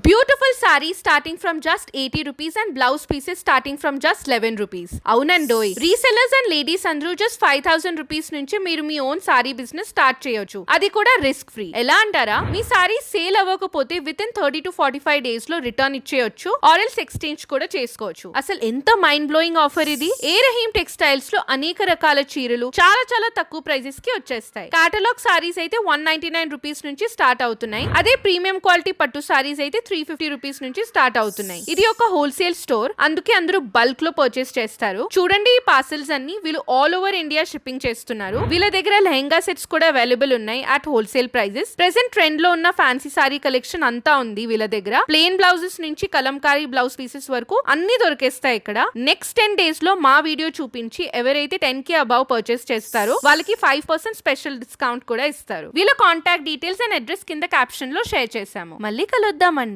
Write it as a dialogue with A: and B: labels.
A: Beautiful sari starting from just 80 rupees and blouse pieces starting from just 11 rupees. అవునండోయ్, resellers and ladies అందరూ just 5000 rupees నుంచి మీరు మీ own sari business start చేయొచ్చు. అది కూడా రిస్క్ ఫ్రీ. ఎలా అంటారా, మీ సారీ సేల్ అవ్వకపోతే విత్ ఇన్ 30 to 45 డేస్ లో రిటర్న్ ఇచ్చేయొచ్చు ఆర్ ఎల్స్ ఎక్స్చేంజ్ కూడా చేసుకోవచ్చు. అసలు ఎంత మైండ్ బ్లోయింగ్ ఆఫర్ ఇది. ఏ రహీం టెక్స్టైల్స్ లో అనేక రకాల చీరలు చాలా తక్కువ ప్రైజెస్ కి వచ్చేస్తాయి. కేటలాగ్ సారీస్ అయితే 199 రూపీస్ నుంచి స్టార్ట్ అవుతున్నాయి. అదే ప్రీమియం క్వాలిటీ పట్టు సారీస్ అయితే 350 రూపీస్ నుంచి స్టార్ట్ అవుతున్నాయి. ఇది ఒక హోల్సేల్ స్టోర్, అందుకే అందరూ బల్క్ లో పర్చేస్ చేస్తారు. చూడండి, ఈ పార్సల్స్ అన్ని వీళ్ళు ఆల్ ఓవర్ ఇండియా షిప్పింగ్ చేస్తున్నారు. వీళ్ళ దగ్గర లెహంగా సెట్స్ కూడా అవైలబుల్ ఉన్నాయి at wholesale prices. Present trend లో ఉన్న ఫ్యాన్సీ సారీ కలెక్షన్ అంతా ఉంది వీళ్ళ దగ్గర. ప్లెయిన్ బ్లౌజెస్ నుంచి కలంకారీ బ్లౌజ్ పీసెస్ వరకు అన్ని దొరికేస్తాయి ఇక్కడ. నెక్స్ట్ 10 డేస్ లో మా వీడియో చూపించి ఎవరైతే 10K అబౌవ్ పర్చేస్ చేస్తారో వాళ్ళకి 5% స్పెషల్ డిస్కౌంట్ కూడా ఇస్తారు. వీళ్ళ కాంటాక్ట్ డీటెయిల్స్ అండ్ అడ్రస్ కింద క్యాప్షన్ లో షేర్ చేశాము. మళ్ళీ కలుద్దామండి.